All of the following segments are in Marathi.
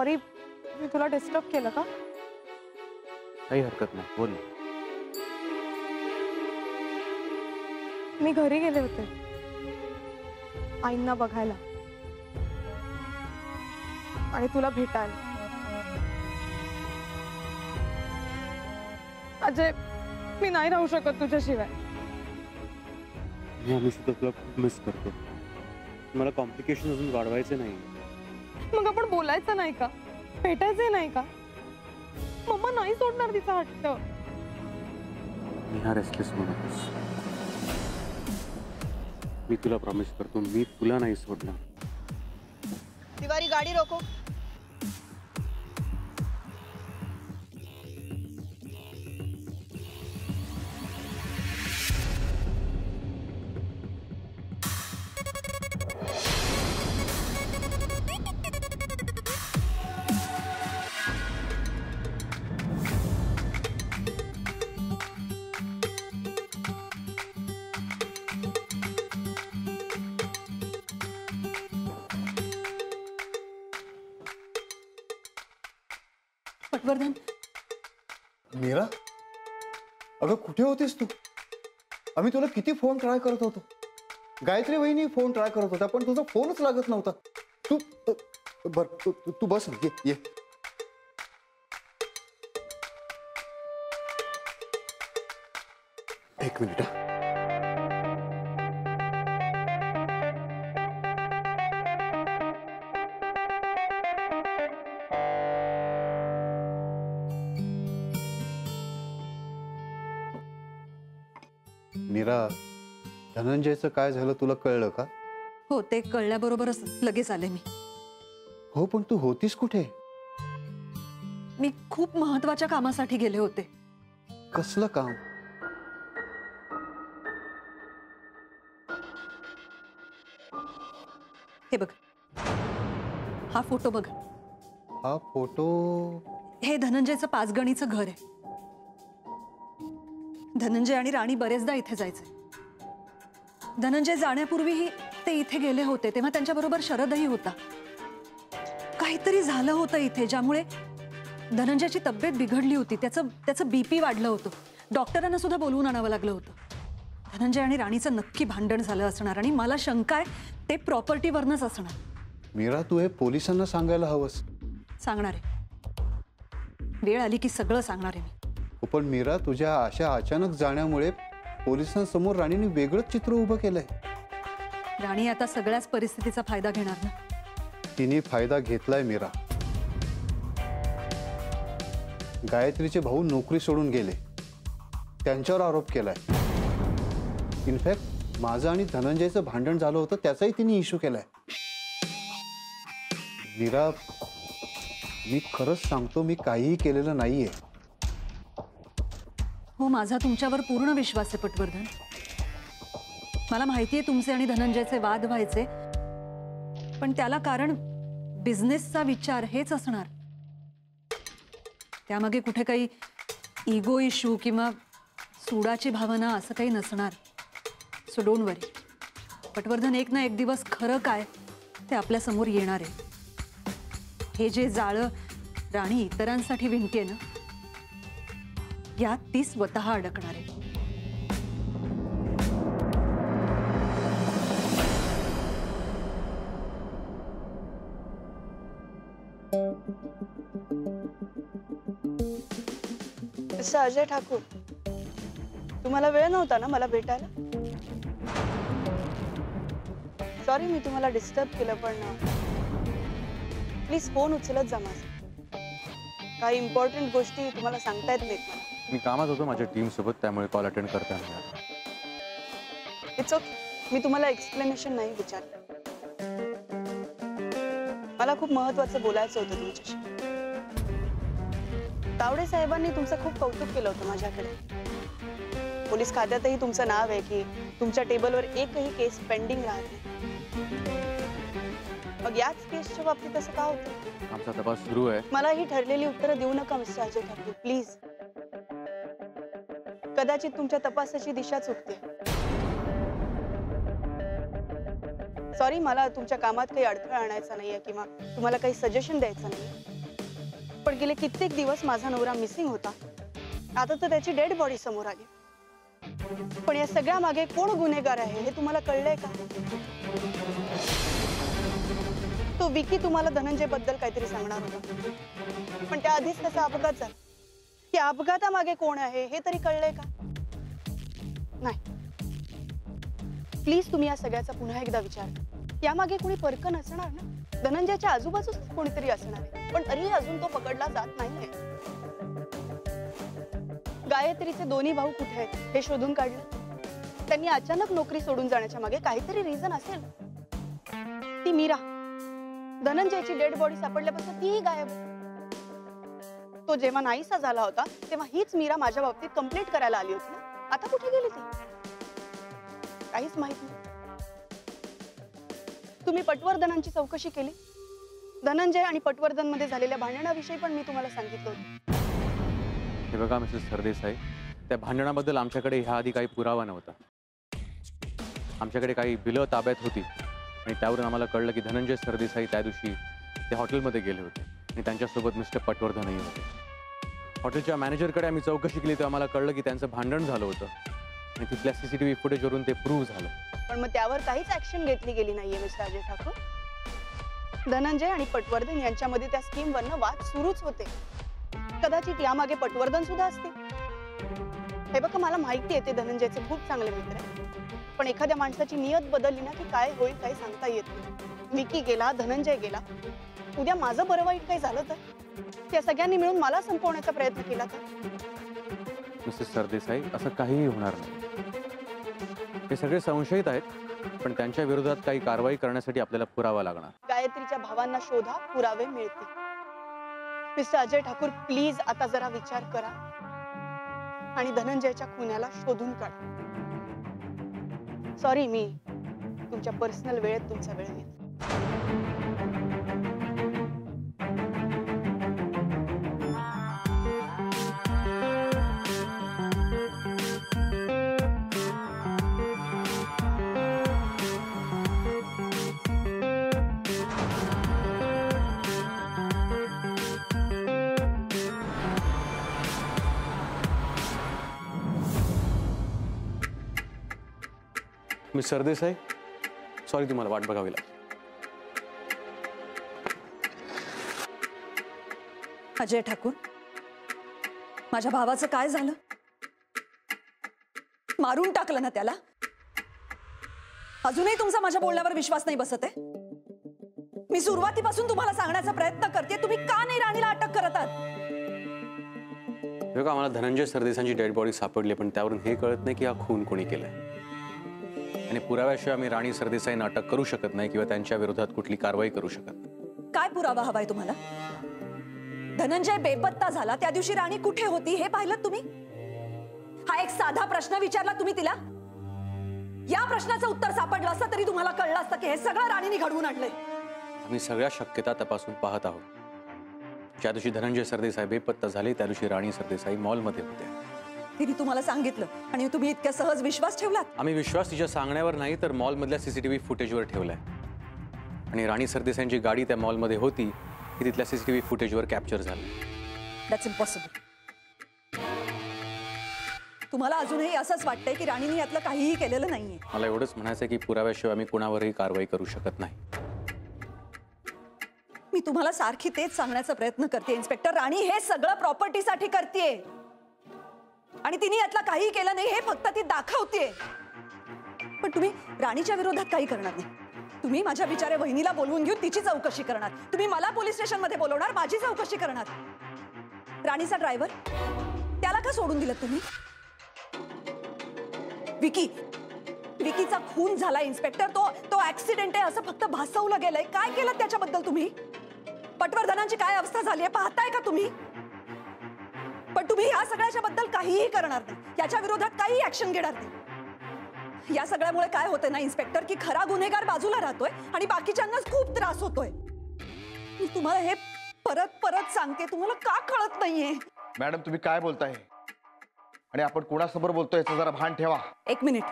सॉरी, मी तुला डिस्टर्ब केलं का? काही हरकत नाही, बोल. मी घरी गेले होते आईंना बघायला आणि तुला भेटायला. अजय, मी नाही राहू शकत तुझ्याशिवाय. मी सुद्धा तुला खूप मिस करतो. मला कॉम्प्लिकेशन अजून वाढवायचे नाही. मग आपण बोलायचं नाही का? भेटायचं नाही का? मम्मा नाही सोडणार तिचा हट्ट. मी हा रेस्टलेस होणारच. मी तुला प्रॉमिस करतो, मी तुला नाही सोडणार. तिवारी, गाड़ी रोको. पटवर्धन. मीरा, अगं कुठे होतीस तू? आम्ही तुला किती फोन ट्राय करत होतो. गायत्री वहिनी फोन ट्राय करत होता पण तुझा फोनच लागत नव्हता. तू तू बस ना, ये. एक मिनिट. मीरा, धनंजयचं काय झालं तुला कळलं का? हो, ते कळल्याबरोबरच लगेच आले मी. हो, पण तू होतीस कुठे? मी खूप महत्त्वाच्या कामासाठी गेले होते. कसलं काम? हे बघ, हा फोटो बघ. हा फोटो? हे धनंजयचं पाचगणीचं घर आहे. धनंजय आणि राणी बरेचदा इथे जायचे. धनंजय जाण्यापूर्वीही ते इथे गेले होते, तेव्हा त्यांच्याबरोबर शरदही होता. काहीतरी झालं होतं इथे ज्यामुळे धनंजयची तब्येत बिघडली होती. त्याचं बीपी वाढलं होतं. डॉक्टरांना सुद्धा बोलवून आणावं लागलं होतं. धनंजय आणि राणीचं नक्की भांडण झालं असणार आणि मला शंका आहे ते प्रॉपर्टीवरनच असणार. मीरा, तू हे पोलिसांना सांगायला हवंस. सांगणार आहे, वेळ आली की सगळं सांगणार आहे मी. पण मीरा, तुझ्या अशा अचानक जाण्यामुळे पोलिसांसमोर राणीने वेगळंच चित्र उभं केलंय. राणी आता सगळ्याच परिस्थितीचा फायदा घेणार ना. तिने फायदा घेतलाय मीरा. गायत्रीचे भाऊ नोकरी सोडून गेले, त्यांच्यावर आरोप केलाय. इनफॅक्ट माझं आणि धनंजयचं भांडण झालं होतं त्याचाही तिने इश्यू केलाय. मीरा, मी खरंच सांगतो, मी काहीही केलेलं नाहीये. हो, माझा तुमच्यावर पूर्ण विश्वास आहे पटवर्धन. मला माहिती आहे तुमचे आणि धनंजयचे वाद व्हायचे, पण त्याला कारण बिझनेसचा विचार हेच असणार. त्यामागे कुठे काही इगो इश्यू किंवा सूडाची भावना असं काही नसणार. सो डोंट वरी. पटवर्धन, एक ना एक दिवस खरं काय ते आपल्या समोर येणार आहे. हे जे जाळं राणी इतरांसाठी विणतेय ना, यात ती स्वतः अडकणार आहे. मिस्टर अजय ठाकूर, तुम्हाला वेळ नव्हता ना मला भेटायला? सॉरी, मी तुम्हाला डिस्टर्ब केलं, पण प्लीज फोन उचलत जा माझा. काही इम्पॉर्टंट गोष्टी तुम्हाला सांगता येत नाहीत मला. मी कामात होतो माझ्या टीम सोबत, त्यामुळे कॉल अटेंड करता नाही आला. It's okay. मी तुम्हाला एक्सप्लेनेशन नाही विचारलं. मला खूप महत्त्वाचं बोलायचं होतं तुमच्याशी. तावडे साहेबांनी तुमचं खूप कौतुक केलं होतं माझ्याकडे. पोलीस खात्यातही तुमचं नाव आहे की तुमच्या टेबलवर एकही केस पेंडिंग राहत नाही. मग याच केसच्या बाबतीत असं का होतं? आमचा तपास सुरू आहे. मला ही ठरलेली उत्तरं देऊ नका मिस्टर अजय ठाकूर, प्लीज. कदाचित तुमच्या तपासाची दिशा चुकते. सॉरी, मला तुमच्या कामात काही अडथळा आणायचा नाहीये किंवा तुम्हाला काही सजेशन द्यायचं नाहीये. पण गेले कित्येक दिवस माझा नवरा मिसिंग होता. आता तर त्याची डेड बॉडी समोर आली. पण या सगळ्या मागे कोण गुन्हेगार आहे हे तुम्हाला कळलंय का? तो विकी तुम्हाला धनंजय बद्दल काहीतरी सांगणार होता, पण त्याआधीच त्याचा अपघात झाला. या अपघातामागे कोण आहे हे तरी कळलंय का? नाही. प्लीज तुम्ही या सगळ्याचा पुन्हा एकदा विचार करा. यामागे कोणी परक नसणार ना. धनंजयच्या आजूबाजूच कोणीतरी असणार आहे, पण तरीही अजून तो पकडला जात नाहीये. गायत्रीचे दोन्ही भाऊ कुठे आहेत हे शोधून काढलं. त्यांनी अचानक नोकरी सोडून जाण्याच्या मागे काहीतरी रिझन असेल. ती मीरा, धनंजयची डेड बॉडी सापडल्यापासून तीही गायब. तो जेव्हा नाहीसा झाला होता तेव्हा हीच मीरा माझ्या बाबतीत कंप्लेंट करायला आली होती ना. आता कुठे गेली ती? काहीच माहित नाही. तुम्ही पटवर्धनांची चौकशी केली? धनंजय आणि पटवर्धन मध्ये झालेल्या भांडणाविषयी पण मी तुम्हाला सांगितलं होतं. हे बघा मिसेस सरदेसाई, त्या भांडणाबद्दल आमच्याकडे ह्या आधी काही पुरावा नव्हता. आमच्याकडे काही बिलं ताब्यात होती आणि त्यावरून आम्हाला कळलं की धनंजय सरदेसाई त्या दिवशी ते हॉटेलमध्ये गेले होते आणि त्यांच्यासोबत मिस्टर पटवर्धनही होते. हॉटेलच्या मॅनेजरकडे आम्ही चौकशी केली तर आम्हाला कळलं की त्यांचं भांडण झालं होतं आणि तिथल्या CCTV फुटेजवरून ते प्रूव्ह झालं. पण मग त्यावर काहीच ऍक्शन घेतली गेली नाहीये मिस्टर अजय ठाकूर. धनंजय आणि पटवर्धन यांच्यामध्ये त्या स्कीमवरनं वाद सुरूच होते. कदाचित यामागे पटवर्धन सुद्धा असतील. हे बघा, मला माहिती आहे ते धनंजयचे खूप चांगले मित्र आहे, पण एखाद्या माणसाची नियत बदलली ना की काय होईल काही सांगता येत नाही. विकी गेला, धनंजय गेला, उद्या माझं बरं वाईट काही झालं तर? त्या सगळ्यांनी मिळून मला संपवण्याचा प्रयत्न केला तर? मिसेस सरदेसाई, असं काहीही होणार नाही. हे सगळे संशयित आहेत, पण त्यांच्या विरोधात काही कारवाई करण्यासाठी आपल्याला पुरावा लागणार. गायत्रीच्या भावांना शोधा, पुरावे मिळतील. मिस्टर अजय ठाकूर, प्लीज आता जरा विचार करा आणि धनंजयच्या खुन्याला शोधून काढा. सॉरी, मी तुमच्या पर्सनल वेळेत तुमचा वेळ घेतला. मिस सरदेसाई, सॉरी तुम्हाला वाट बघावी लागली. अजय ठाकूर, माझ्या भावाचं काय झालं? मारून टाकलं ना त्याला? अजूनही तुमचा माझ्या बोलण्यावर विश्वास नाही बसत आहे? मी सुरुवातीपासून तुम्हाला सांगण्याचा प्रयत्न करते, तुम्ही का नाही राणीला अटक करत आहात? बघा, आम्हाला धनंजय सरदेसांची डेड बॉडी सापडली, पण त्यावरून हे कळत नाही की हा खून कोणी केलाय. आणि पुराव्याशिवाय आम्ही राणी सरदेसाईंना अटक करू शकत नाही किंवा त्यांच्या विरोधात कुठली कारवाई करू शकत नाही. काय पुरावा हवाय तुम्हाला? धनंजय बेपत्ता झाला त्या दिवशी राणी कुठे होती हे पाहिलं तुम्ही? हा एक साधा प्रश्न विचारला तुम्ही तिला? या प्रश्नाचं उत्तर सापडलं असतं तरी तुम्हाला कळलं असतं की हे सगळं राणीने घडवून आणलंय. आम्ही सगळ्या शक्यता तपासून पाहत आहोत. ज्या दिवशी धनंजय सरदेसाई बेपत्ता झाले त्या दिवशी राणी सरदेसाई मॉलमध्ये होत्या. तिने तुम्हाला सांगितलं आणि तुम्ही इतक्या सहज विश्वास ठेवलात? आम्ही विश्वास तिच्या सांगण्यावर नाही तर मॉलमधल्या CCTV फुटेजवर ठेवलाय. आणि राणी सरदेसाईंची गाडी त्या मॉलमध्ये होती ही तिथल्या CCTV फुटेजवर कॅप्चर झाली. That's impossible. तुम्हाला अजूनही असंच वाटतंय की राणीने यातलं काहीही केलेलं नाहीये? मला एवढंच म्हणायचं की पुराव्याशिवाय आम्ही कुणावरही कारवाई करू शकत नाही. मी तुम्हाला सारखी तेच सांगण्याचा प्रयत्न करते इन्स्पेक्टर. राणी हे सगळं प्रॉपर्टीसाठी करतेय आणि तिने यातलं काही केलं नाही हे फक्त ती दाखवते. पण तुम्ही राणीच्या विरोधात काही करणार नाही. तुम्ही माझ्या बिचाऱ्या वहिनीला बोलवून घेऊन तिची चौकशी करणार. तुम्ही मला पोलीस स्टेशन मध्ये बोलवणार, माझी चौकशी करणार. राणीचा ड्रायव्हर त्याला का सोडून दिलं तुम्ही? विकीचा खून झाला इन्स्पेक्टर. तो ऍक्सिडेंट आहे असं फक्त भासवलं गेलंय. काय केलं त्याच्याबद्दल तुम्ही? पटवर्धनांची काय अवस्था झाली आहे पाहताय का तुम्ही? पण तुम्ही या सगळ्याच्या बद्दल काहीही करणार नाही, याच्या विरोधात काही ऍक्शन घेणार नाही. या सगळ्यामुळे काय होतं ना इन्स्पेक्टर की खरा गुन्हेगार बाजूला राहतोय आणि बाकीच्यांनाच खूप त्रास होतोय. मी तुम्हाला हे परत परत सांगते, तुम्हाला का कळत नाहीये? मॅडम, तुम्ही काय बोलताय आणि आपण कोणासमोर बोलतोय याचं जरा भान ठेवा. एक मिनिट.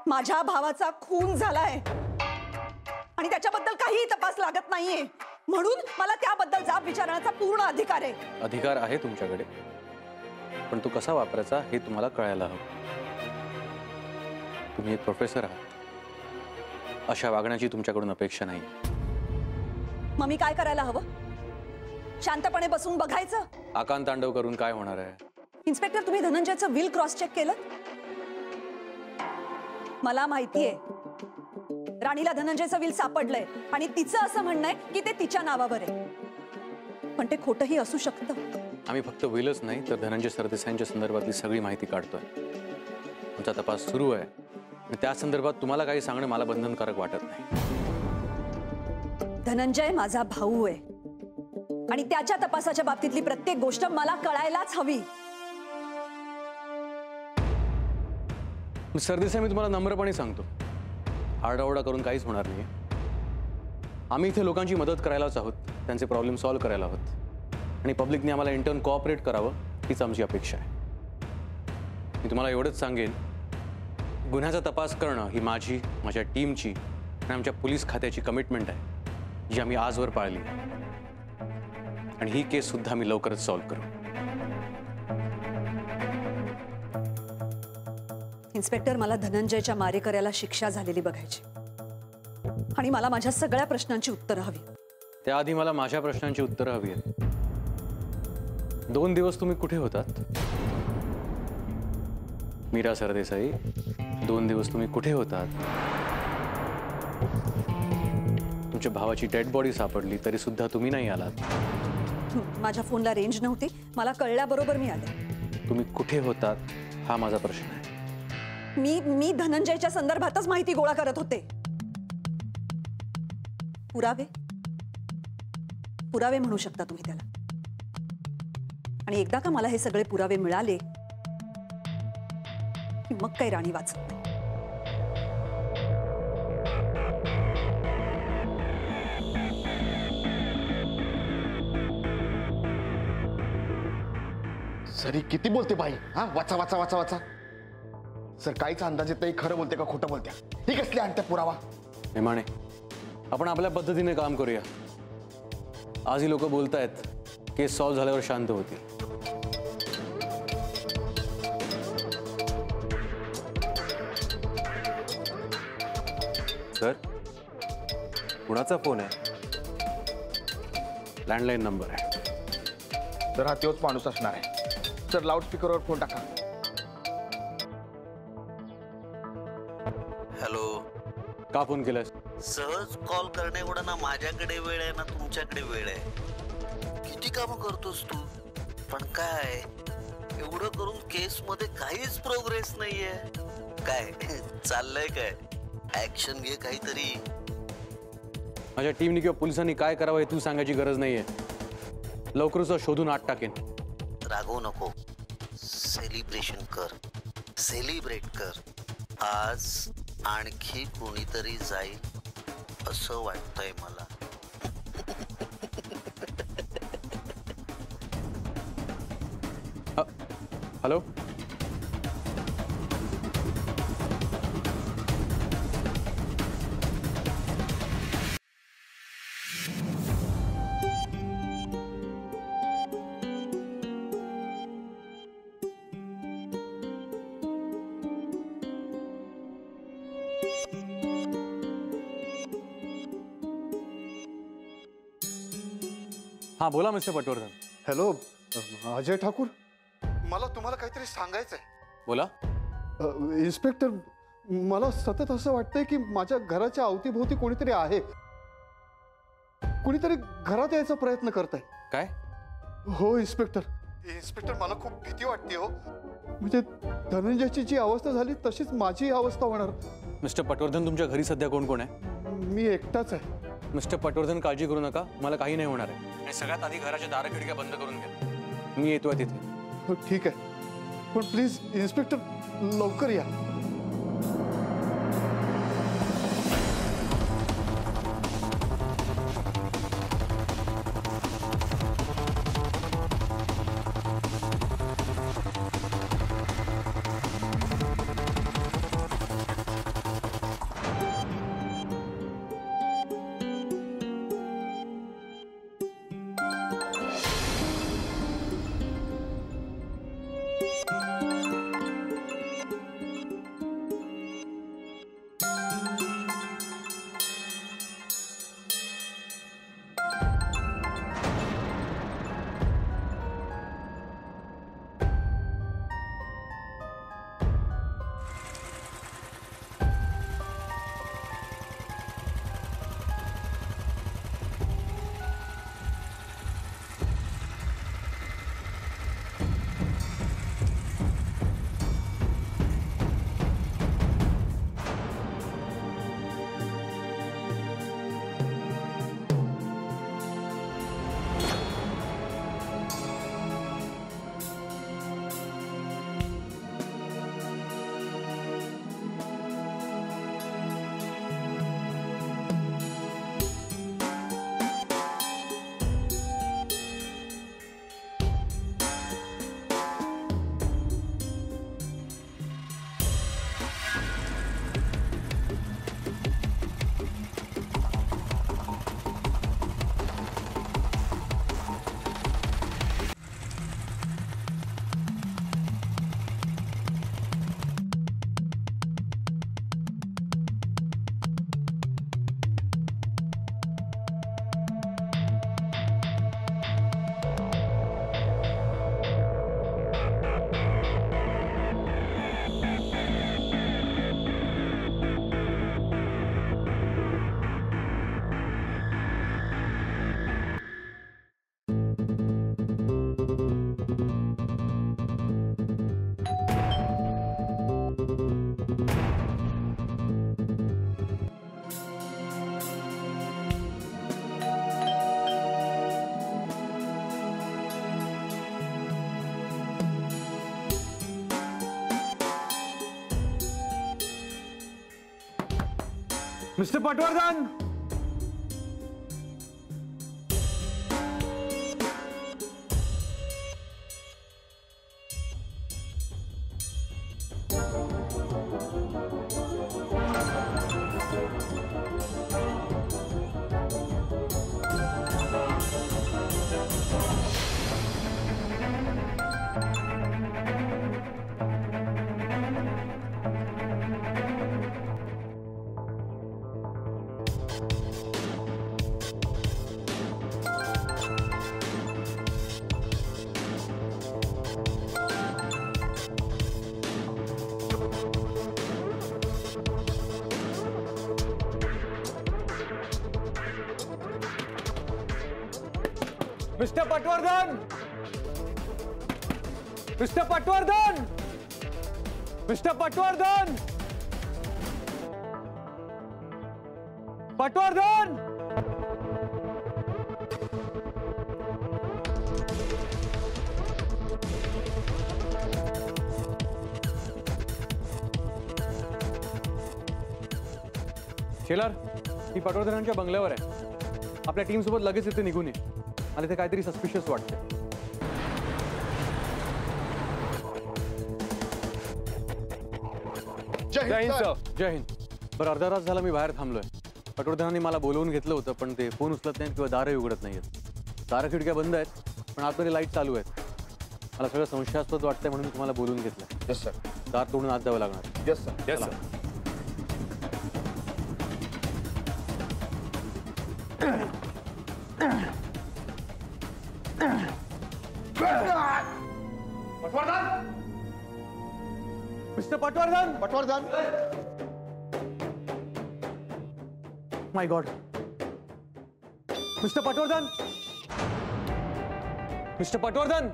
माझ्या भावाचा खून झालाय आणि त्याच्याबद्दल काहीही तपास लागत नाहीये. म्हणून मला त्याबद्दल जाब विचारण्याचा पूर्ण अधिकार आहे. अधिकार आहे तुमच्याकडे, पण तो कसा वापरायचा हे तुम्हाला कळायला हवं. तुम्ही एक प्रोफेसर आहात, अशा वागण्याची तुमच्याकडून अपेक्षा नाही. मग मी काय करायला हवं? शांतपणे बसून बघायचं? आकांत तांडव करून काय होणार आहे? इन्स्पेक्टर, तुम्ही धनंजयचं विल क्रॉस चेक केलं? मला माहितीये राणीला धनंजयचं विल सापडलंय आणि तिचं असं म्हणणं आहे की ते तिच्या नावावर आहे, पण ते खोटंही असू शकतं. आम्ही फक्त विलच नाही तर धनंजय सरदेसाईंच्या संदर्भातली सगळी माहिती काढतोय. आमचा तपास सुरू आहे आणि त्या संदर्भात तुम्हाला काही सांगणं मला बंधनकारक वाटत नाही. धनंजय माझा भाऊ आहे आणि त्याच्या तपासाच्या बाबतीतली प्रत्येक गोष्ट मला कळायलाच हवी. सरदेसाई, मी तुम्हाला नम्रपणे सांगतो, आरडाओरडा करून काहीच होणार नाही. आम्ही इथे लोकांची मदत करायलाच आहोत, त्यांचे प्रॉब्लेम सॉल्व्ह करायला आहोत आणि पब्लिकने आम्हाला इंटर्न कोऑपरेट करावं हीच आमची अपेक्षा आहे. मी तुम्हाला एवढंच सांगेन, गुन्ह्याचा तपास करणं ही माझी, माझ्या टीमची आणि आमच्या पोलीस खात्याची कमिटमेंट आहे, जी आम्ही आजवर पाळली आणि ही केस सुद्धा मी लवकरच सॉल्व्ह करू. इन्स्पेक्टर, मला धनंजयच्या मारेकऱ्याला शिक्षा झालेली बघायची आणि मला माझ्या सगळ्या प्रश्नांची उत्तरं हवी. त्याआधी मला माझ्या प्रश्नांची उत्तरं हवी आहेत. 2 दिवस तुम्ही कुठे होतात? मीरा सरदेसाई, 2 दिवस तुम्ही कुठे होतात? तुमच्या भावाची डेड बॉडी सापडली तरी सुद्धा तुम्ही नाही आलात. माझ्या फोनला रेंज नव्हती, मला कळल्याबरोबर मी आले. तुम्ही कुठे होतात हा माझा प्रश्न आहे. मी धनंजयच्या संदर्भातच माहिती गोळा करत होते. पुरावे पुरावे म्हणू शकता तुम्ही त्याला. आणि एकदा का मला हे सगळे पुरावे मिळाले की मग काही राणी वाचत नाही. सर ही किती बोलते बाई. हा, वाचा वाचा वाचा वाचा. सर काहीच अंदाज येत नाही, खरं बोलते का खोटं बोलत्या. ही कसली आणते पुरावा? नेमाणे, आपण आपल्या पद्धतीने काम करूया. आज ही लोक बोलतायत, केस सॉल्व्ह झाल्यावर शांत होतील. सर, कुणाचा फोन आहे? लँडलाईन नंबर आहे. तर हा तोच माणूस असणार आहे. सर लाऊडस्पीकरवर फोन टाका. हॅलो. का फोन केलास? सहज कॉल करणे एवढा ना माझ्याकडे वेळ आहे ना तुमच्याकडे वेळ आहे. किती कामं करतोस तू, पण काय एवढं करून केस मध्ये काहीच प्रोग्रेस नाहीये. काय चाललंय काय? ऍक्शन घे काहीतरी. माझ्या टीमने किंवा पोलिसांनी काय करावं हे तू सांगायची गरज नाहीये. लवकरच शोधून आत टाकेन. रागवू नको, सेलिब्रेशन कर, सेलिब्रेट कर. आज आणखी कोणीतरी जाईल असं वाटतंय मला. हॅलो. हाँ, बोला मिस्टर पटवर्धन. हॅलो, अजय ठाकूर. मला तुम्हाला काहीतरी सांगायचं आहे. बोला. इन्स्पेक्टर, मला सतत असं वाटतंय की माझ्या घराच्या अवतीभोवती कोणीतरी आहे. कोणीतरी घरात यायचा प्रयत्न करत आहे. काय? हो इन्स्पेक्टर. इन्स्पेक्टर, मला खूप भीती वाटते हो. म्हणजे धनंजयची जी अवस्था झाली तशीच माझी अवस्था होणार. मिस्टर पटवर्धन, तुमच्या घरी सध्या कोण कोण आहे? मी एकटाच आहे. मिस्टर पटवर्धन, काळजी करू नका, मला काही नाही होणार आहे. आणि सगळ्यात आधी घराच्या दार खिडक्या बंद करून घ्या. मी येतोय तिथे. हो, ठीक आहे. पण प्लीज इन्स्पेक्टर, लवकर या. Mister Patwardhan, mister Patwardhan, mister Patwardhan, mister Patwardhan, Patwardhan. Shelar, ही पटवर्धनांच्या बंगल्यावर आहे. आपल्या टीम सोबत लगेच इथे निघून ये. मला इथे काहीतरी सस्पिशियस वाटतंय. जय हिंद सर. जय हिंद. बरं, अर्धा तास झाला मी बाहेर थांबलोय. पटवर्धनांनी मला बोलवून घेतलं होतं, पण ते फोन उचलत नाहीत किंवा दारही उघडत नाहीयेत. दारं खिडक्या बंद आहेत, पण आतमध्ये लाईट चालू आहेत. मला सगळं संशयास्पद वाटतंय म्हणून मी तुम्हाला बोलवून घेतलं. Yes sir. दार तोडून आत जावं लागणार. Yes sir. Yes sir. Patwardhan. Mister Patwardhan. Patwardhan. My God. Mister Patwardhan. Mister Patwardhan.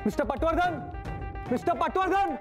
Mister Patwardhan. Mister Patwardhan.